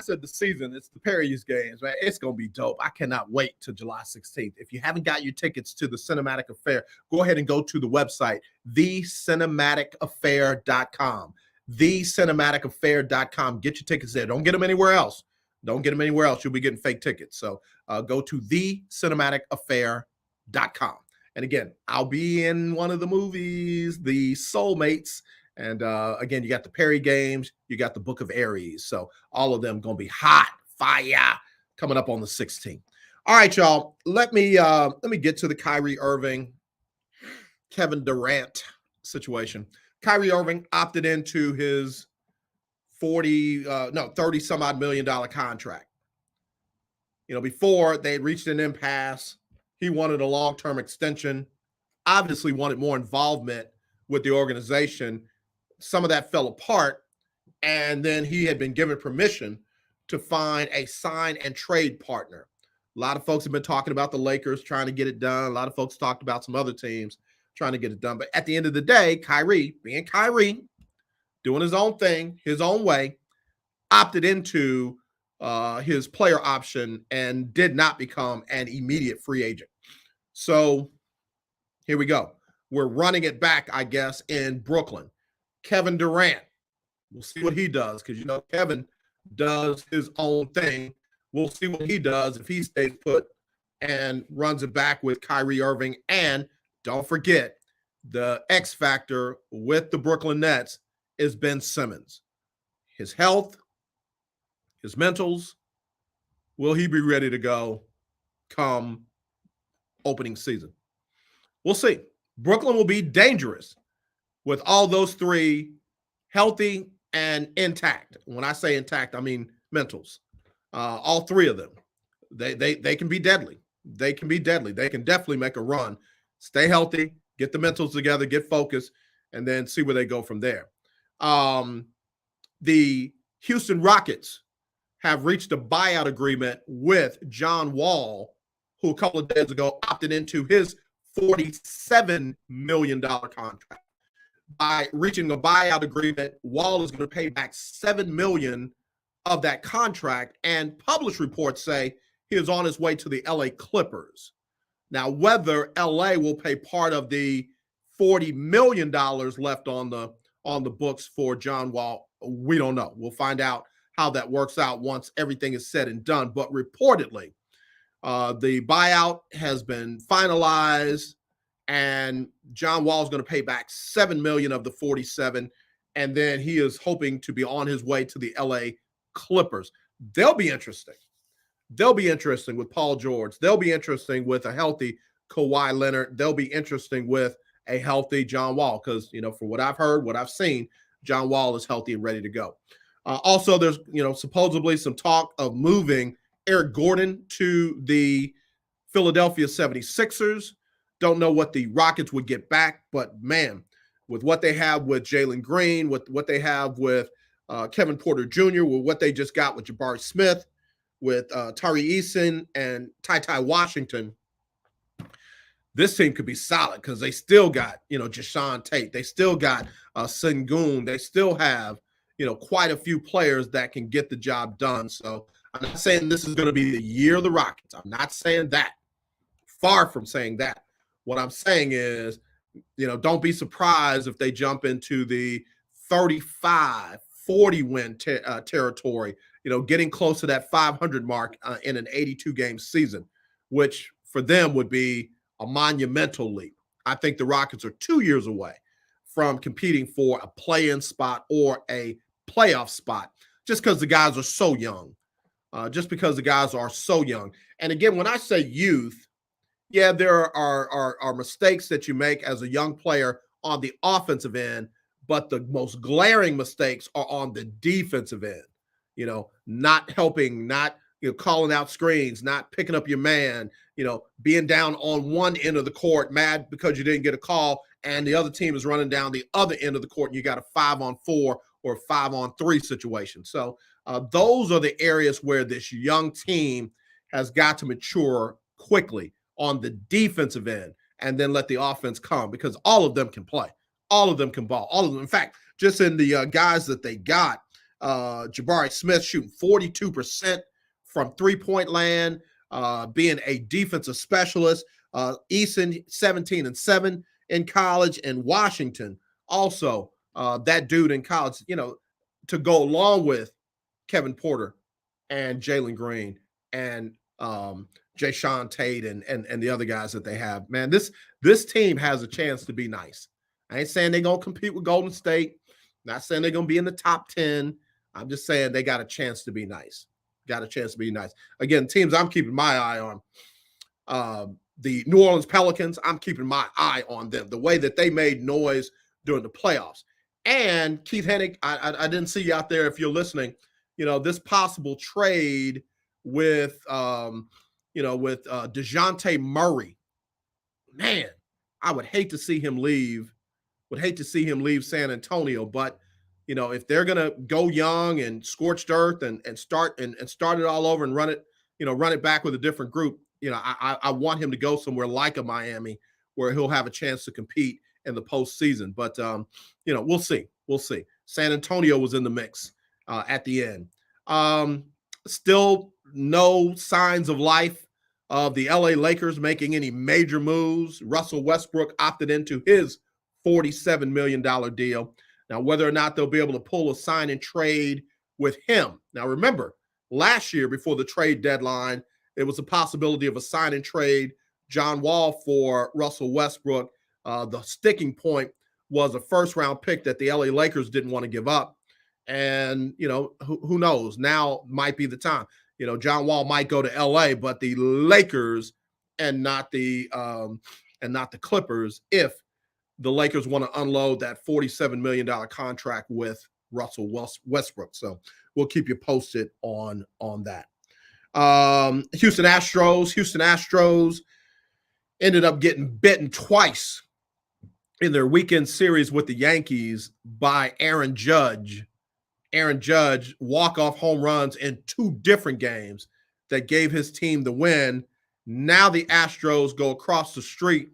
said the season, it's the Perry's games, man. It's going to be dope. I cannot wait till July 16th. If you haven't got your tickets to the Cinematic Affair, go ahead and go to the website, thecinematicaaffair.com. Thecinematicaaffair.com. Get your tickets there. Don't get them anywhere else. Don't get them anywhere else. You'll be getting fake tickets. So go to thecinematicaaffair.com. And again, I'll be in one of the movies, The Soulmates. And again, you got the Perry games, you got the Book of Aries. So all of them going to be hot fire coming up on the 16th. All right, y'all. Let me get to the Kyrie Irving, Kevin Durant situation. Kyrie Irving opted into his 30 some odd $1 million contract. You know, before they had reached an impasse, he wanted a long-term extension, obviously wanted more involvement with the organization. Some of that fell apart, and then he had been given permission to find a sign and trade partner. A lot of folks have been talking about the Lakers trying to get it done. A lot of folks talked about some other teams trying to get it done. But at the end of the day, Kyrie, being Kyrie, doing his own thing, his own way, opted into his player option and did not become an immediate free agent. So here we go. We're running it back, I guess, in Brooklyn. Kevin Durant. We'll see what he does because, you know, Kevin does his own thing. We'll see what he does if he stays put and runs it back with Kyrie Irving. And don't forget, the X factor with the Brooklyn Nets is Ben Simmons. His health, his mentals, will he be ready to go come opening season? We'll see. Brooklyn will be dangerous with all those three healthy and intact. When I say intact, I mean mentals. All three of them. They can be deadly. They can be deadly. They can definitely make a run. Stay healthy, get the mentals together, get focused, and then see where they go from there. The Houston Rockets have reached a buyout agreement with John Wall, who a couple of days ago opted into his $47 million contract. By reaching a buyout agreement, Wall is going to pay back $7 million of that contract, and published reports say he is on his way to the LA Clippers. Now, whether LA will pay part of the $40 million left on the books for John Wall, we don't know. We'll find out how that works out once everything is said and done. But reportedly, the buyout has been finalized, and John Wall is going to pay back $7 million of the 47, and then he is hoping to be on his way to the LA Clippers. They'll be interesting. They'll be interesting with Paul George. They'll be interesting with a healthy Kawhi Leonard. They'll be interesting with a healthy John Wall because, you know, for what I've heard, what I've seen, John Wall is healthy and ready to go. Also, there's, you know, supposedly some talk of moving Eric Gordon to the Philadelphia 76ers. Don't know what the Rockets would get back, but man, with what they have with Jalen Green, with what they have with Kevin Porter Jr., with what they just got with Jabari Smith, with Tari Eason and Ty Washington, this team could be solid because they still got, you know, Jashawn Tate. They still got Sengun. They still have, you know, quite a few players that can get the job done. So I'm not saying this is going to be the year of the Rockets. I'm not saying that. Far from saying that. What I'm saying is, you know, don't be surprised if they jump into the 35, 40 win territory, you know, getting close to that 500 mark in an 82-game season, which for them would be a monumental leap. I think the Rockets are 2 years away from competing for a play-in spot or a playoff spot just because the guys are so young. And again, when I say youth, yeah, there are mistakes that you make as a young player on the offensive end, but the most glaring mistakes are on the defensive end. You know, not helping, not, you know, calling out screens, not picking up your man, you know, being down on one end of the court, mad because you didn't get a call, and the other team is running down the other end of the court, and you got a 5-on-4 or 5-on-3 situation. So those are the areas where this young team has got to mature quickly on the defensive end, and then let the offense come, because all of them can play. All of them can ball. All of them. In fact, just in the guys that they got, Jabari Smith shooting 42% from three-point land, being a defensive specialist. Eason 17-7 in college, and Washington also that dude in college, to go along with Kevin Porter and Jalen Green and Jayshawn Tate and the other guys that they have. Man, this team has a chance to be nice. I ain't saying they're going to compete with Golden State. Not saying they're going to be in the top 10. I'm just saying they got a chance to be nice. Got a chance to be nice. Again, teams I'm keeping my eye on. The New Orleans Pelicans, I'm keeping my eye on them. The way that they made noise during the playoffs. And Keith Hennig, I didn't see you out there if you're listening. This possible trade with DeJounte Murray. Man, I would hate to see him leave. Would hate to see him leave San Antonio, but if they're gonna go young and scorched earth and start it all over and run it back with a different group, I want him to go somewhere like a Miami where he'll have a chance to compete in the postseason. But we'll see. We'll see. San Antonio was in the mix at the end. Still no signs of life of the LA Lakers making any major moves. Russell Westbrook opted into his $47 million deal. Now, whether or not they'll be able to pull a sign and trade with him. Now, remember, last year before the trade deadline, it was a possibility of a sign and trade, John Wall for Russell Westbrook. The sticking point was a first-round pick that the LA Lakers didn't want to give up. And, who knows? Now might be the time. John Wall might go to LA, but the Lakers and not the Clippers, if the Lakers want to unload that $47 million contract with Russell Westbrook. So we'll keep you posted on that. Houston Astros ended up getting bitten twice in their weekend series with the Yankees by Aaron Judge. Aaron Judge walk-off home runs in two different games that gave his team the win. Now the Astros go across the street,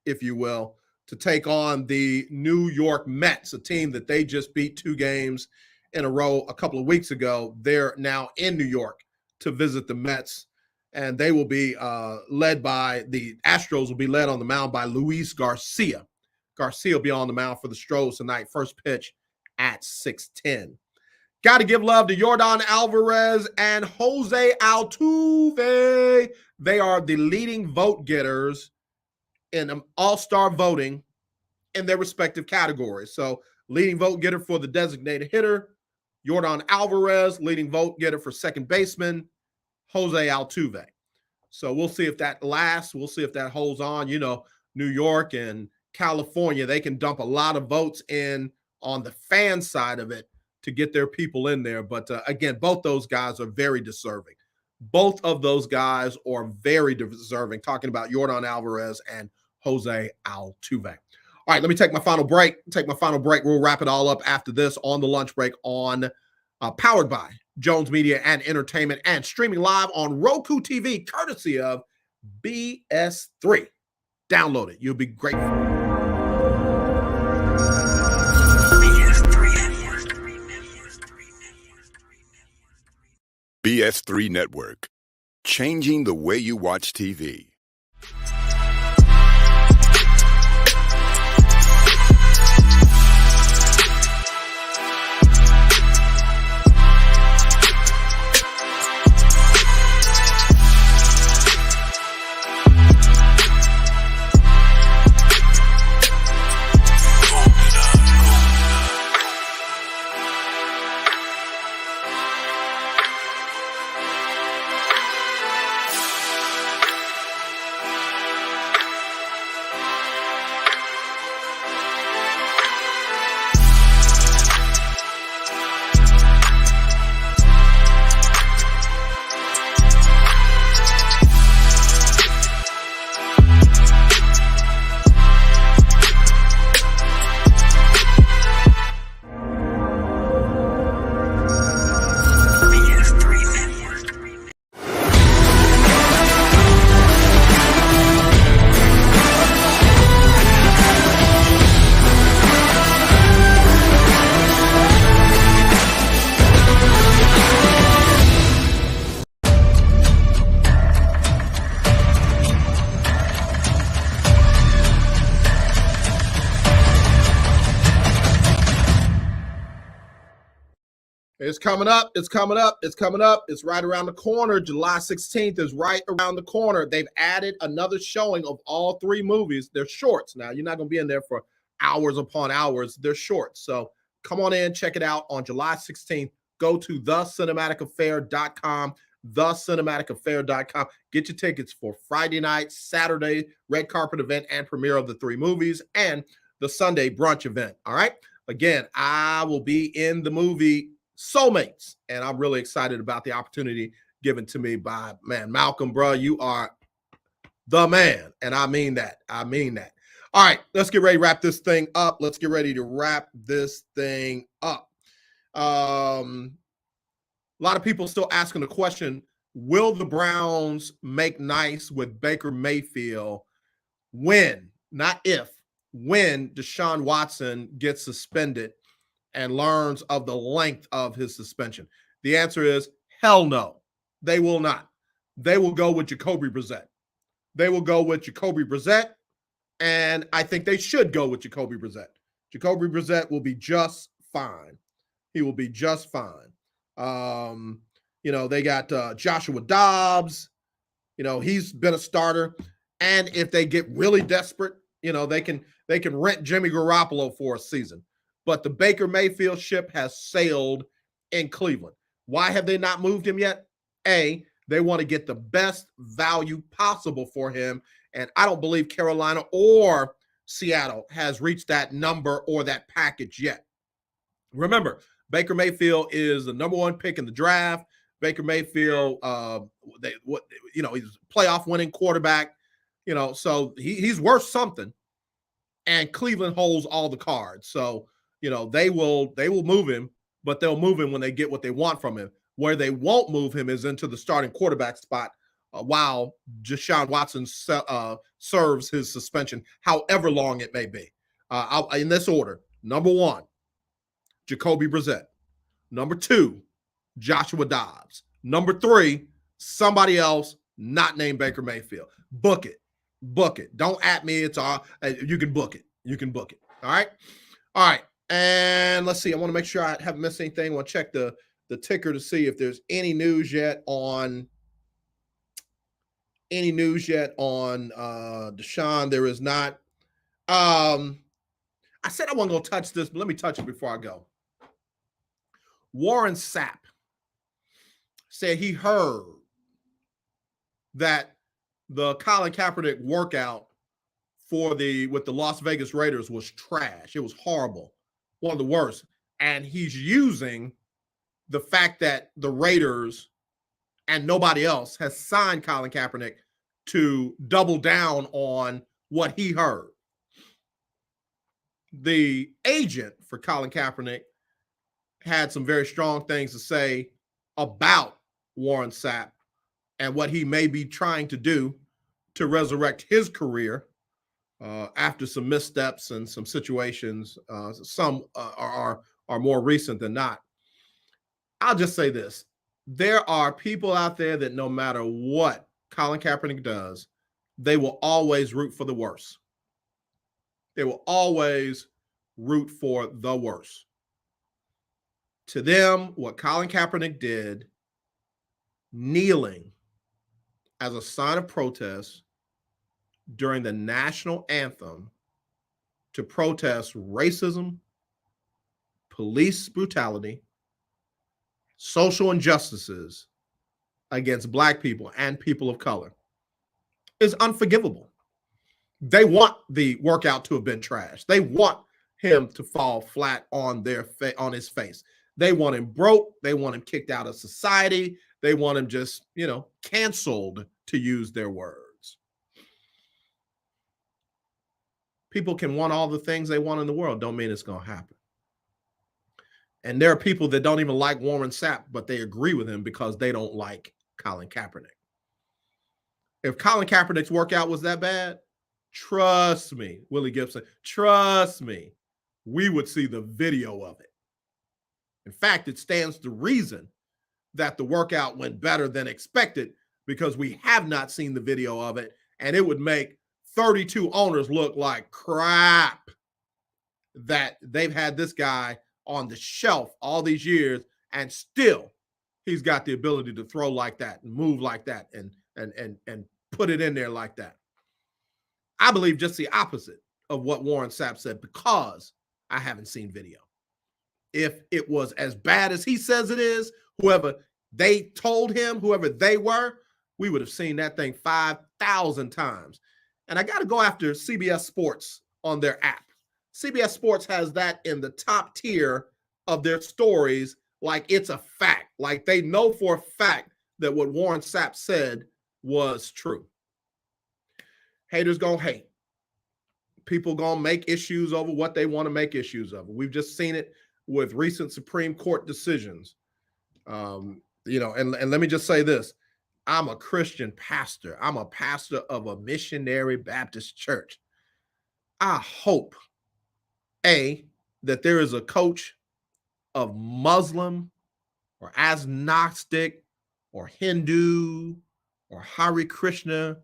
if you will, to take on the New York Mets, a team that they just beat 2 games in a row a couple of weeks ago. They're now in New York to visit the Mets, and they will be the Astros will be led on the mound by Luis Garcia. Garcia will be on the mound for the Stros tonight, first pitch at 6:10. Got to give love to Yordan Alvarez and Jose Altuve. They are the leading vote getters in all-star voting in their respective categories. So leading vote getter for the designated hitter, Yordan Alvarez. Leading vote getter for second baseman, Jose Altuve. So we'll see if that lasts. We'll see if that holds on. New York and California, they can dump a lot of votes in on the fan side of it to get their people in there. But again, both those guys are very deserving. Both of those guys are very deserving, talking about Yordan Alvarez and Jose Altuve. All right, let me take my final break. We'll wrap it all up after this on the lunch break on powered by Jones Media and Entertainment and streaming live on Roku TV, courtesy of BS3. Download it. You'll be grateful. BS3 Network. Changing the way you watch TV. It's coming up. It's coming up. It's coming up. It's right around the corner. July 16th is right around the corner. They've added another showing of all three movies. They're shorts now. You're not going to be in there for hours upon hours. They're shorts. So come on in, check it out on July 16th. Go to thecinematicaffair.com, thecinematicaffair.com. Get your tickets for Friday night, Saturday, red carpet event and premiere of the three movies, and the Sunday brunch event. All right. Again, I will be in the movie Soulmates, and I'm really excited about the opportunity given to me by, man, Malcolm, bro. You are the man, and I mean that. I mean that. All right, let's get ready to wrap this thing up. Let's get ready to wrap this thing up. A lot of people still asking the question, will the Browns make nice with Baker Mayfield when, not if, when Deshaun Watson gets suspended and learns of the length of his suspension? The answer is hell no. They will not. They will go with Jacoby Brissett. They will go with Jacoby Brissett, and I think they should go with Jacoby Brissett. Jacoby Brissett will be just fine. He will be just fine. They got Joshua Dobbs. He's been a starter. And if they get really desperate, they can rent Jimmy Garoppolo for a season. But the Baker Mayfield ship has sailed in Cleveland. Why have they not moved him yet? A, they want to get the best value possible for him. And I don't believe Carolina or Seattle has reached that number or that package yet. Remember, Baker Mayfield is the number one pick in the draft. Baker Mayfield, he's a playoff winning quarterback, so he's worth something. And Cleveland holds all the cards. So, they will move him, but they'll move him when they get what they want from him. Where they won't move him is into the starting quarterback spot while Deshaun Watson serves his suspension, however long it may be. In this order: number 1, Jacoby Brissett; number 2, Joshua Dobbs; number 3, somebody else not named Baker Mayfield. Book it. Don't at me. It's all you can book it. All right. And let's see. I want to make sure I haven't missed anything. I want to check the ticker to see if there's any news yet on Deshaun. There is not. I said I wasn't going to touch this, but let me touch it before I go. Warren Sapp said he heard that the Colin Kaepernick workout with the Las Vegas Raiders was trash. It was horrible, one of the worst. And he's using the fact that the Raiders and nobody else has signed Colin Kaepernick to double down on what he heard. The agent for Colin Kaepernick had some very strong things to say about Warren Sapp and what he may be trying to do to resurrect his career after some missteps and some situations. Some are more recent than not. I'll just say this. There are people out there that no matter what Colin Kaepernick does, they will always root for the worst. They will always root for the worst. To them, what Colin Kaepernick did, kneeling as a sign of protest during the national anthem to protest racism, police brutality, social injustices against Black people and people of color, is unforgivable. They want the workout to have been trashed. They want him to fall flat on his face. They want him broke. They want him kicked out of society. They want him just, canceled, to use their words. People can want all the things they want in the world. Don't mean it's going to happen. And there are people that don't even like Warren Sapp, but they agree with him because they don't like Colin Kaepernick. If Colin Kaepernick's workout was that bad, trust me, Willie Gibson, trust me, we would see the video of it. In fact, it stands to reason that the workout went better than expected because we have not seen the video of it, and it would make 32 owners look like crap that they've had this guy on the shelf all these years, and still he's got the ability to throw like that and move like that and put it in there like that. I believe just the opposite of what Warren Sapp said because I haven't seen video. If it was as bad as he says it is, whoever they told him, whoever they were, we would have seen that thing 5,000 times. And I got to go after CBS Sports on their app. CBS Sports has that in the top tier of their stories like it's a fact. Like they know for a fact that what Warren Sapp said was true. Haters gonna hate. People gonna make issues over what they want to make issues of. We've just seen it with recent Supreme Court decisions. And let me just say this. I'm a Christian pastor. I'm a pastor of a missionary Baptist church. I hope, that there is a coach of Muslim or agnostic or Hindu or Hare Krishna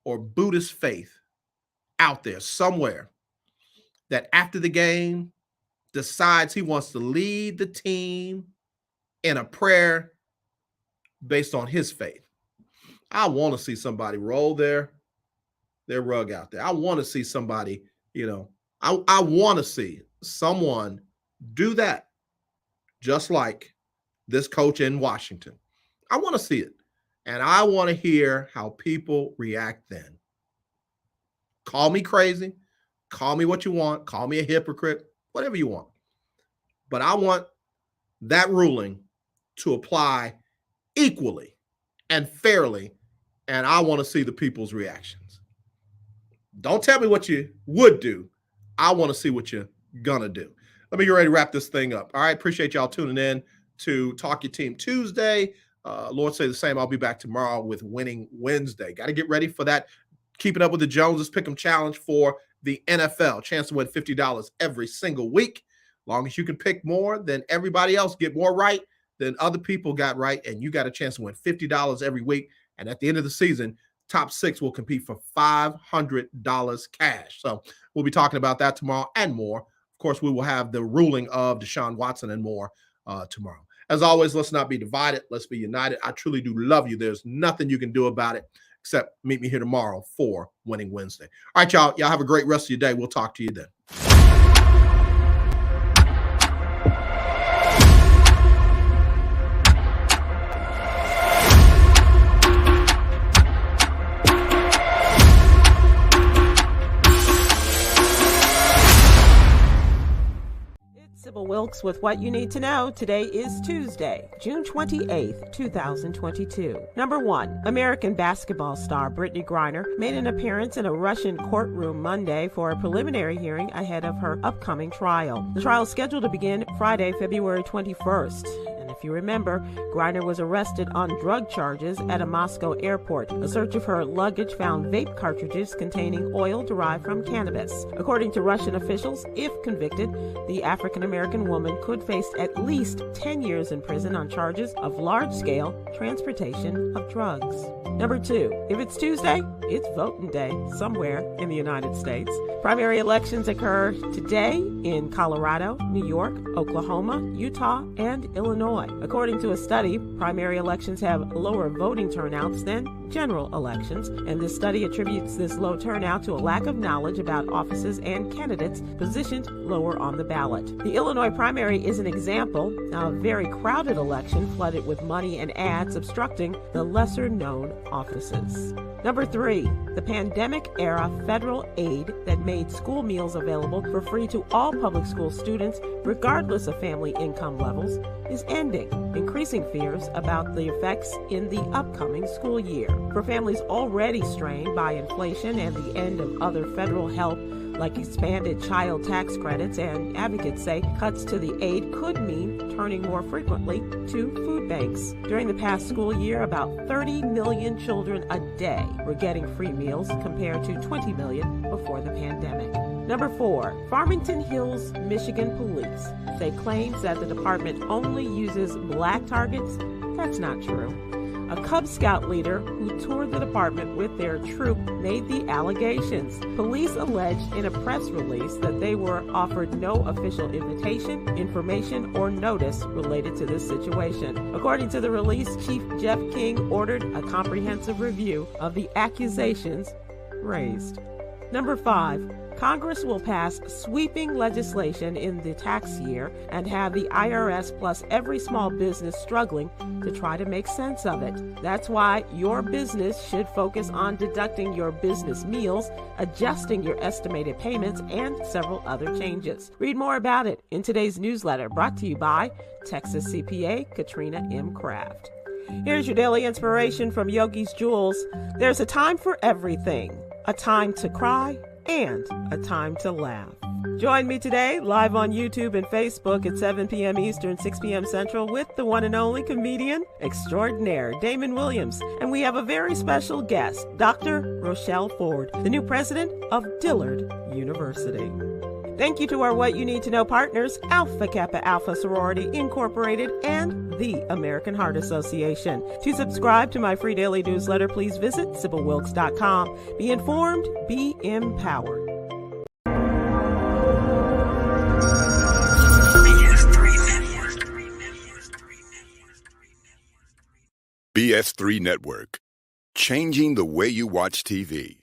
or Buddhist faith out there somewhere that after the game decides he wants to lead the team in a prayer based on his faith. I want to see somebody roll their rug out there. I want to see somebody, I want to see someone do that just like this coach in Washington. I want to see it. And I want to hear how people react then. Call me crazy. Call me what you want. Call me a hypocrite. Whatever you want. But I want that ruling to apply equally and fairly. And I want to see the people's reactions. Don't tell me what you would do. I want to see what you're going to do. Let me get ready to wrap this thing up. All right. Appreciate y'all tuning in to Talk Your Team Tuesday. Lord say the same. I'll be back tomorrow with Winning Wednesday. Got to get ready for that Keeping Up with the Joneses Pick'em Challenge for the NFL. Chance to win $50 every single week. Long as you can pick more than everybody else, get more right than other people got right, and you got a chance to win $50 every week. And at the end of the season, top 6 will compete for $500 cash. So we'll be talking about that tomorrow and more. Of course, we will have the ruling of Deshaun Watson and more tomorrow. As always, let's not be divided. Let's be united. I truly do love you. There's nothing you can do about it except meet me here tomorrow for Winning Wednesday. All right, y'all. Y'all have a great rest of your day. We'll talk to you then. Wilkes with what you need to know. Today is Tuesday, June 28th, 2022. Number 1, American basketball star Brittany Griner made an appearance in a Russian courtroom Monday for a preliminary hearing ahead of her upcoming trial. The trial is scheduled to begin Friday, February 21st. If you remember, Griner was arrested on drug charges at a Moscow airport. A search of her luggage found vape cartridges containing oil derived from cannabis. According to Russian officials, if convicted, the African-American woman could face at least 10 years in prison on charges of large-scale transportation of drugs. Number 2, if it's Tuesday, it's voting day somewhere in the United States. Primary elections occur today in Colorado, New York, Oklahoma, Utah, and Illinois. According to a study, primary elections have lower voting turnouts than general elections, and this study attributes this low turnout to a lack of knowledge about offices and candidates positioned lower on the ballot. The Illinois primary is an example of a very crowded election flooded with money and ads obstructing the lesser-known offices. Number 3, the pandemic-era federal aid that made school meals available for free to all public school students, regardless of family income levels, is ending, increasing fears about the effects in the upcoming school year. For families already strained by inflation and the end of other federal help, like expanded child tax credits, and advocates say cuts to the aid could mean turning more frequently to food banks. During the past school year, about 30 million children a day were getting free meals compared to 20 million before the pandemic. Number 4, Farmington Hills, Michigan police say claims that the department only uses black targets. That's not true. A Cub Scout leader who toured the department with their troop made the allegations. Police alleged in a press release that they were offered no official invitation, information, or notice related to this situation. According to the release, Chief Jeff King ordered a comprehensive review of the accusations raised. Number 5. Congress will pass sweeping legislation in the tax year and have the IRS plus every small business struggling to try to make sense of it. That's why your business should focus on deducting your business meals, adjusting your estimated payments, and several other changes. Read more about it in today's newsletter, brought to you by Texas CPA Katrina M. Kraft. Here's your daily inspiration from Yogi's Jewels. There's a time for everything, a time to cry, and a time to laugh. Join me today live on YouTube and Facebook at 7 p.m. Eastern, 6 p.m. Central with the one and only comedian extraordinaire, Damon Williams. And we have a very special guest, Dr. Rochelle Ford, the new president of Dillard University. Thank you to our What You Need to Know partners, Alpha Kappa Alpha Sorority Incorporated and the American Heart Association. To subscribe to my free daily newsletter, please visit SibylWilkes.com. Be informed, be empowered. BS3 Network, changing the way you watch TV.